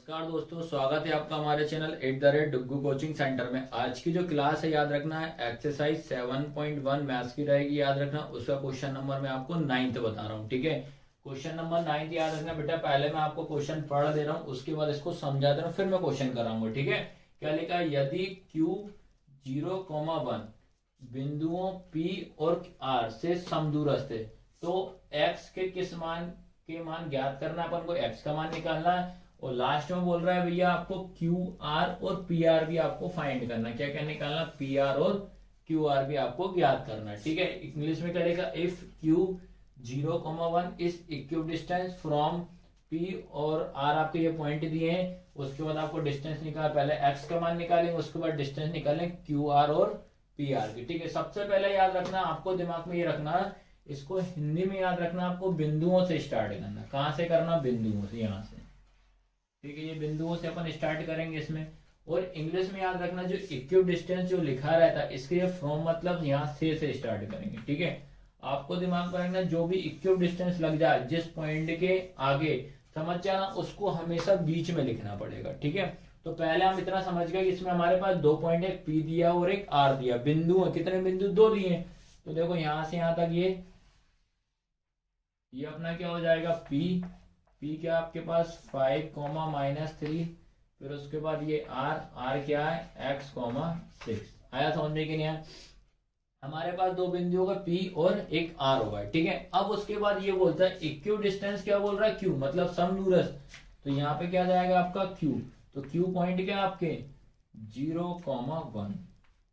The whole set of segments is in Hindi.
नमस्कार दोस्तों, स्वागत है आपका हमारे चैनल @डुग्गू कोचिंग सेंटर में। आज की जो क्लास है याद रखना है एक्सरसाइज 7.1 मैथ्स की रहेगी। याद रखना उसका क्वेश्चन नंबर मैं आपको 9th बता रहा हूँ। ठीक है, क्वेश्चन नंबर 9th याद रखना बेटा। पहले मैं आपको क्वेश्चन पढ़ दे रहा हूँ, उसके बाद इसको समझा दे रहा हूँ, फिर मैं क्वेश्चन कराऊंगा। ठीक है, क्या लिखा है? यदि Q 0,1 बिंदुओं P और R से समदूरस्थ है तो x के मान ज्ञात करना, अपन को x का मान निकालना है। और लास्ट में बोल रहा है भैया आपको क्यू आर और पी आर भी आपको फाइंड करना। क्या क्या निकालना? पी आर और क्यू आर भी आपको ज्ञात करना है। ठीक है, इंग्लिश में करेगा if Q 0,1 is equal distance from P और आर। आपके ये पॉइंट दिए हैं, उसके बाद आपको डिस्टेंस निकाल, पहले एक्स का मान निकालेंगे, उसके बाद डिस्टेंस निकालेंगे क्यू आर और पी आर की। ठीक है, सबसे पहले याद रखना, आपको दिमाग में ये रखना, इसको हिंदी में याद रखना, आपको बिंदुओं से स्टार्ट करना। कहां से करना? बिंदुओं से, यहां से। ठीक है, ये बिंदुओं से अपन स्टार्ट करेंगे इसमें। और इंग्लिश में याद रखना, जो इक्व डिस्टेंस जो लिखा रहता है इसके ये फ्रॉम मतलब यहाँ से स्टार्ट करेंगे। ठीक है, आपको दिमाग में रखना, जो भी इक्व डिस्टेंस लग जाए जिस पॉइंट के आगे, समझ जाना, उसको हमेशा बीच में लिखना पड़ेगा। ठीक है, तो पहले हम इतना समझ गए कि इसमें हमारे पास दो पॉइंट, एक पी दिया और एक आर दिया। बिंदु है, कितने बिंदु? दो दिए। तो देखो यहां से यहां तक ये अपना क्या हो जाएगा? पी क्या आपके पास 5,-3। फिर उसके बाद ये आर क्या है? x,6। आया समझ में कि नहीं आया? हमारे पास दो बिंदु होगा P और एक R होगा। ठीक है, अब उसके बाद ये बोलता है इक्व डिस्टेंस, क्या बोल रहा है? Q मतलब समदूरस्थ। तो यहाँ पे क्या जाएगा आपका Q। तो Q पॉइंट क्या आपके? 0,1।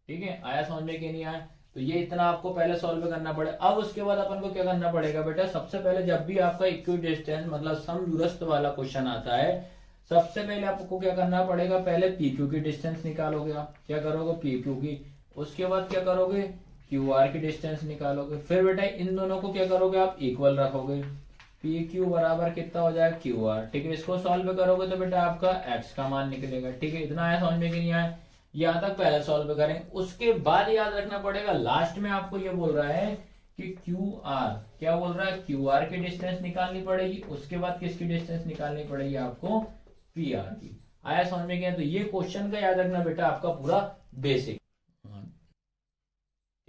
ठीक है, आया समझ में कि नहीं आया? तो ये इतना आपको पहले सॉल्व करना पड़े। अब उसके बाद अपन को क्या करना पड़ेगा बेटा? सबसे पहले जब भी आपका इक्व डिस्टेंस मतलब समदूरस्थ वाला क्वेश्चन आता है, सबसे पहले आपको क्या करना पड़ेगा? पहले पी क्यू की डिस्टेंस निकालोगे। आप क्या करोगे? पी क्यू की। उसके बाद क्या करोगे? क्यू आर की डिस्टेंस निकालोगे। फिर बेटा इन दोनों को क्या करोगे? आप इक्वल रखोगे। पी क्यू बराबर कितना हो जाएगा? Q R. ठीक है, इसको सॉल्व करोगे तो बेटा आपका एक्स का मान निकलेगा। ठीक है, इतना आया समझ में कि नहीं आया? यहां तक पहले सॉल्व करें। उसके बाद याद रखना पड़ेगा, लास्ट में आपको ये बोल रहा है कि क्यू आर, क्या बोल रहा है? क्यू आर की डिस्टेंस निकालनी पड़ेगी। उसके बाद किसकी डिस्टेंस निकालनी पड़ेगी आपको? पी आर की। आया समझ में? गया? तो ये क्वेश्चन का याद रखना बेटा आपका पूरा बेसिक।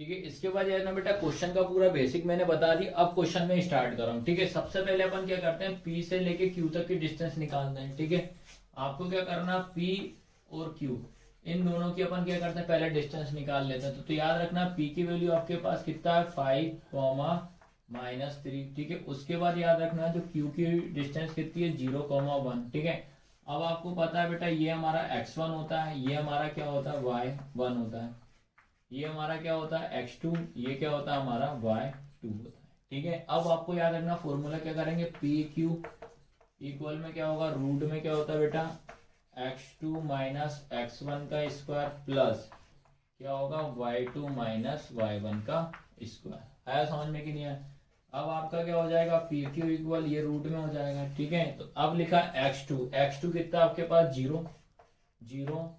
ठीक है, इसके बाद याद रखना बेटा क्वेश्चन का पूरा बेसिक मैंने बता दी। अब क्वेश्चन में स्टार्ट कर रहा हूं। ठीक है, सबसे पहले अपन क्या करते हैं? पी से लेके क्यू तक की डिस्टेंस निकालते हैं। ठीक है, आपको क्या करना? पी और क्यू, इन दोनों की अपन क्या करते हैं? पहले डिस्टेंस निकाल लेते हैं। तो याद रखना पी की वैल्यू आपके पास कितना है? 5,-3। ठीक है, उसके बाद याद रखना जो क्यू की डिस्टेंस कितनी है? 0,1। ठीक है, अब आपको पता है बेटा ये हमारा x1 होता है, ये हमारा क्या होता है? y1 होता है, ये हमारा क्या होता है? x2, ये क्या होता है? हमारा y2 होता है। ठीक है, अब आपको याद रखना फॉर्मूला क्या करेंगे? पी क्यू इक्वल में क्या होगा? रूट में क्या होता है बेटा? x2 माइनस x1 का स्क्वायर प्लस क्या होगा? y2 माइनस y1 का स्क्वायर। आया समझ में कि नहीं आया? अब आपका क्या हो जाएगा? पी क्यू इक्वल, ये रूट में हो जाएगा। ठीक है, तो अब लिखा x2 कितना आपके पास? 0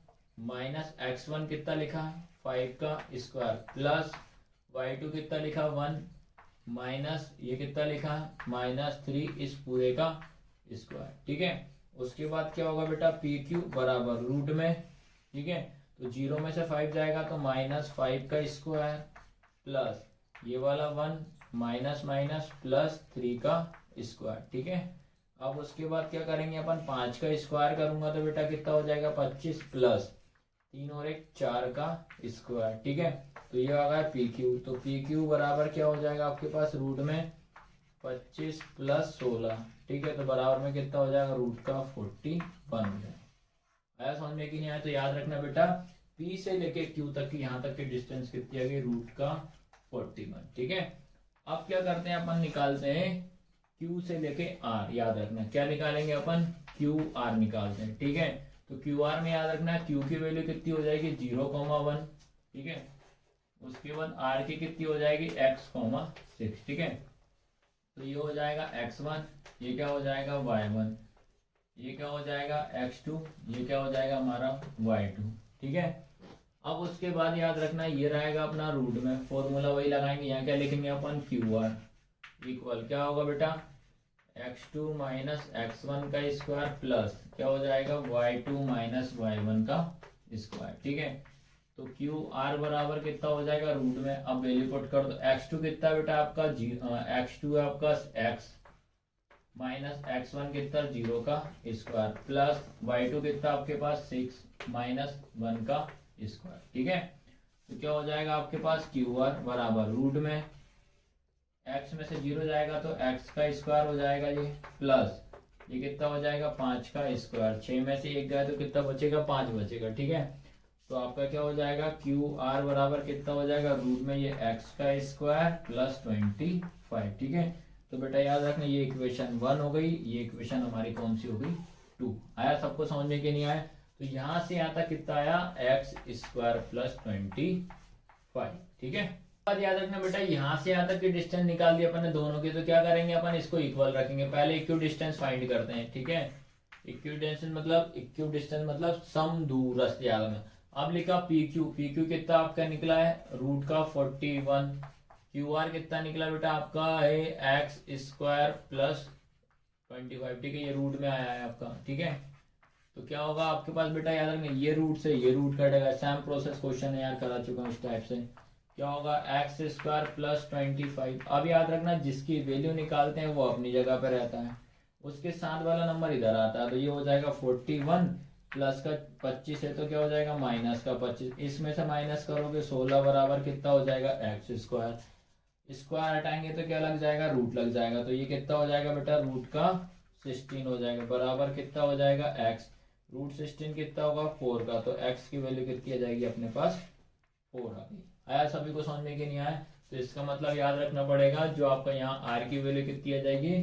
माइनस x1 कितना लिखा? 5 का स्क्वायर प्लस y2 कितना लिखा? 1 माइनस ये कितना लिखा? -3 इस पूरे का स्क्वायर। ठीक है, उसके बाद क्या होगा बेटा? पी क्यू बराबर रूट में। ठीक है, तो 0 में से 5 जाएगा तो -5 का स्क्वायर प्लस ये वाला 1 माइनस प्लस 3 का स्क्वायर। ठीक है, अब उसके बाद क्या करेंगे अपन? 5 का स्क्वायर करूंगा तो बेटा कितना हो जाएगा? 25 प्लस 3 और 1 4 का स्क्वायर। ठीक है, तो ये आ गया पी क्यू। तो पी क्यू बराबर क्या हो जाएगा आपके पास? रूट में 25 प्लस 16। ठीक है, तो बराबर में कितना हो जाएगा? रूट का 41 हो जाएगा। आया समझ में कि नहीं आया? तो याद रखना बेटा P से लेके Q तक की, यहाँ तक की डिस्टेंस कितनी आ गई? रूट का 41। ठीक है, अब क्या करते हैं अपन? निकालते हैं Q से लेके R। याद रखना क्या निकालेंगे अपन? QR निकालते हैं। ठीक है, तो QR में याद रखना Q की वैल्यू कितनी हो जाएगी? 0,1। ठीक है, उसके बाद R की कितनी हो जाएगी? x,6। ठीक है, तो ये हो जाएगा x1, ये क्या हो जाएगा? y1, ये क्या हो जाएगा? x2, ये क्या हो जाएगा हमारा? y2। ठीक है, अब उसके बाद याद रखना ये रहेगा अपना रूट में, फॉर्मूला वही लगाएंगे। यहाँ क्या लिखेंगे अपन? क्यू आर इक्वल क्या होगा बेटा? x2 माइनस x1 का स्क्वायर प्लस क्या हो जाएगा y2 माइनस y1 का स्क्वायर। ठीक है, तो क्यू आर बराबर कितना हो जाएगा रूट में, अब वैल्यू पुट कर दो। x2 कितना बेटा आपका x2 है आपका x माइनस x1 कितना 0 का स्क्वायर प्लस y2 कितना आपके पास 6 माइनस 1 का स्क्वायर। ठीक है, तो क्या हो जाएगा आपके पास क्यू आर बराबर रूट में x में से 0 जाएगा तो x का स्क्वायर हो जाएगा ये प्लस ये कितना हो जाएगा 5 का स्क्वायर, 6 में से 1 गया तो कितना बचेगा 5 बचेगा। ठीक है, तो आपका क्या हो जाएगा क्यू आर बराबर कितना हो जाएगा रूट में ये x का स्क्वायर प्लस 25। ठीक है, तो बेटा याद रखना ये इक्वेशन 1 हो गई, ये इक्वेशन हमारी कौन सी हो गई 2। आया सबको समझ में कि नहीं आया? तो यहाँ से यहाँ तक कितना आया एक्स स्क्वायर प्लस 25। ठीक है, बात याद रखना बेटा यहाँ से यहाँ तक की डिस्टेंस निकाल दी अपन ने दोनों की, तो क्या करेंगे अपन इसको इक्वल रखेंगे। पहले इक्वी डिस्टेंस फाइंड करते हैं। ठीक है, इक्वी डिस्टेंस मतलब सम दूरस्थ याद में। अब लिखा पी क्यू कितना आपका निकला है रूट का 41, क्यू आर कितना निकला बेटा आपका है एक्स स्क्वायर प्लस 25। ठीक है, ये रूट में आया है आपका। ठीक है, तो क्या होगा आपके पास बेटा याद रखना ये रूट से ये रूट कटेगा, सेम प्रोसेस क्वेश्चन है यार करा चुका हूँ इस टाइप से। क्या होगा एक्स स्क्वायर प्लस 25। अब याद रखना जिसकी वैल्यू निकालते हैं वो अपनी जगह पे रहता है, उसके साथ वाला नंबर इधर आता है, तो ये हो जाएगा 41 प्लस का 25 है तो क्या हो जाएगा माइनस का 25, इसमें से माइनस करोगे 16 बराबर कितना हो जाएगा एक्स स्क्वायर, स्क्वायर हटाएंगे तो क्या लग जाएगा रूट लग जाएगा, तो ये कितना हो जाएगा बेटा रूट का 16 हो जाएगा बराबर कितना हो जाएगा एक्स, रूट 16 कितना होगा 4 का, तो एक्स की वैल्यू कितनी आ जाएगी अपने पास 4 आ गई। आया सभी को समझ में कि नहीं आया? तो इसका मतलब याद रखना पड़ेगा जो आपका यहाँ आर की वैल्यू कितनी आ जाएगी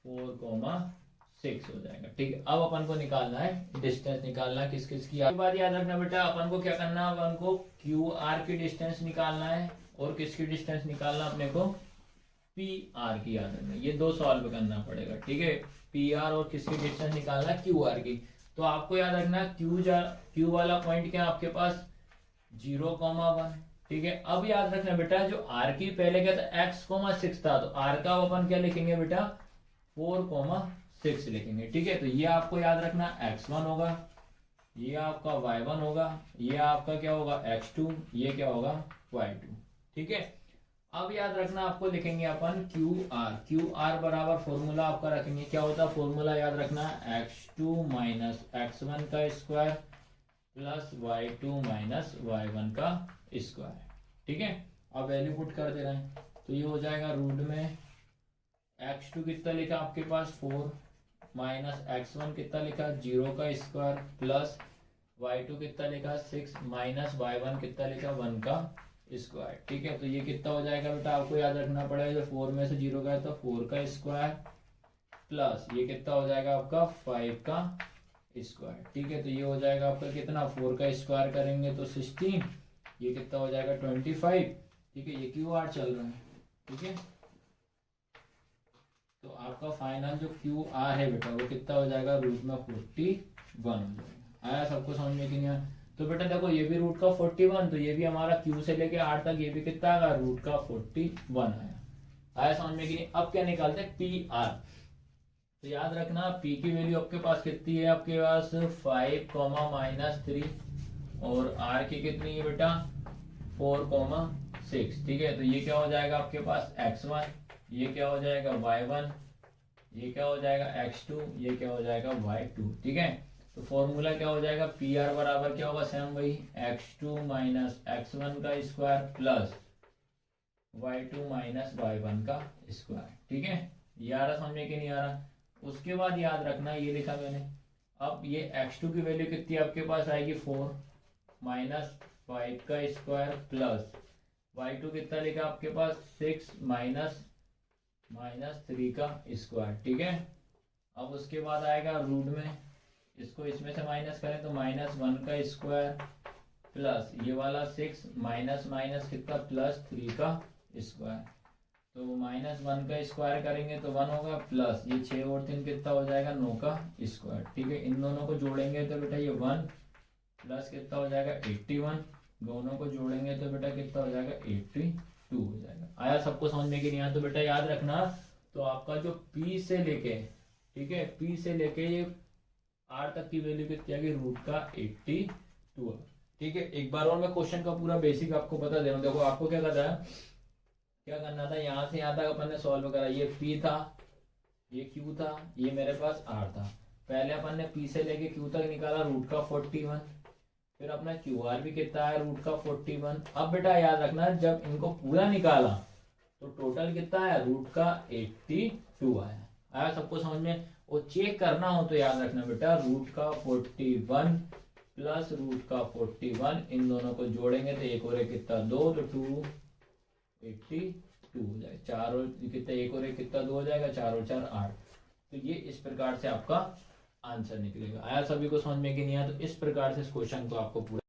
4,6 हो जाएगा। ठीक है, अब अपन को निकालना है डिस्टेंस, निकालना है किस किस की बात याद रखना बेटा अपन को क्या करना है, अपन को क्यू आर की डिस्टेंस निकालना है और किसकी डिस्टेंस निकालना अपने को पी आर की याद रखना, ये दो सॉल्व करना पड़ेगा। ठीक है, पी आर और किसकी डिस्टेंस निकालना क्यू आर की। तो आपको याद रखना क्यू वाला पॉइंट क्या आपके पास 0,1। ठीक है, अब याद रखना बेटा जो आर की पहले क्या था x,6 था, तो आर का अपन क्या लिखेंगे बेटा 4,6 लिखेंगे। ठीक है, तो ये आपको याद रखना x1 होगा, ये आपका y1 होगा, ये आपका क्या होगा x2, ये क्या होगा y2। ठीक है, अब याद रखना आपको लिखेंगे अपन क्यू आर बराबर फॉर्मूला आपका रखेंगे, क्या होता है फॉर्मूला याद रखना x2 माइनस x1 का square plus y2 minus y1 का स्क्वायर। ठीक है, अब वैल्यू पुट कर दे रहे हैं तो ये हो जाएगा रूट में x2 कितना लिखा आपके पास 4 माइनस x1 कितना लिखा 0 का स्क्वायर प्लस y2 कितना लिखा 6 माइनस y1 कितना लिखा 1 का स्क्वायर। ठीक है, तो ये कितना हो जाएगा बेटा आपको याद रखना पड़ेगा, जो 4 में से 0 गया तो 4 का स्क्वायर प्लस ये कितना हो जाएगा आपका 5 का स्क्वायर। ठीक है, तो ये हो जाएगा आपका कितना 4 का स्क्वायर करेंगे तो 16, ये कितना हो जाएगा 25। ठीक है, ये क्यू आर चल रहा है। ठीक है, तो आपका फाइनल जो क्यू आर है बेटा वो कितना हो जाएगा रूट में 41 हो जाएगा। आया सबको समझ में कि नहीं आया? तो बेटा देखो ये भी रूट का 41, तो ये भी हमारा क्यू से लेके आर तक ये भी कितना आएगा रूट का 41 आया। आया समझ में कि नहीं? अब क्या निकालते हैं पी आर, तो याद रखना पी की वैल्यू आपके पास कितनी है आपके पास 5,-3 और आर की कितनी है बेटा 4,6। ठीक है, तो ये क्या हो जाएगा आपके पास x1, ये क्या हो जाएगा y1, ये क्या हो जाएगा x2, ये क्या हो जाएगा y2। ठीक है, तो फॉर्मूला क्या हो जाएगा पी आर बराबर क्या होगा सेम वही x2 माइनस x1 का square plus y2 minus y1 का स्क्वायर। ठीक है, ये आ रहा समझ में कि नहीं आ रहा? उसके बाद याद रखना ये लिखा मैंने, अब ये x2 की वैल्यू कितनी आपके पास आएगी 4 माइनस 5 का स्क्वायर प्लस y2 कितना लिखा आपके पास 6 माइनस 3 का स्क्वायर। ठीक है, अब उसके बाद आएगा रूट में, इसको इसमें से माइनस करें तो -1 का स्क्वायर प्लस ये वाला 6 माइनस कितना +3 का स्क्वायर, तो -1 का स्क्वायर करेंगे तो 1 होगा प्लस ये 6 और 3 कितना हो जाएगा 9 का स्क्वायर। ठीक है, इन दोनों को जोड़ेंगे तो बेटा ये 1 प्लस कितना हो जाएगा 81, दोनों को जोड़ेंगे तो बेटा कितना हो जाएगा 82 हो जाएगा। आया सबको समझ में कि नहीं आया? तो बेटा याद रखना तो आपका जो P से लेके, ठीक है, P से लेके ये R तक की वैल्यू कितनी आएगी, रूट का 82। ठीक है, एक बार और मैं क्वेश्चन का पूरा बेसिक आपको बता दे रहा हूँ। देखो आपको क्या करना था, यहाँ से यहाँ तक अपन ने सॉल्व करा। ये P था, ये Q था, ये मेरे पास R था। पहले अपन ने P से लेके Q तक निकाला रूट का 41, फिर अपना QR भी कितना है, रूट का 41। अब बेटा याद रखना, जब इनको पूरा निकाला तो टोटल कितना है, रूट का 82 आया। आया सबको समझ में? और चेक करना हो तो याद रखना बेटा, रूट का 41 प्लस रूट का 41, इन दोनों को जोड़ेंगे तो एक और एक कितना 2, तो 282 हो जाएगा। 4 और कितना, एक और एक कितना 2 हो जाएगा, 4 और 4 8। तो ये इस प्रकार से आपका आंसर निकलेगा। आया सभी को समझ में कि नहीं आया? तो इस प्रकार से इस क्वेश्चन को आपको पूरा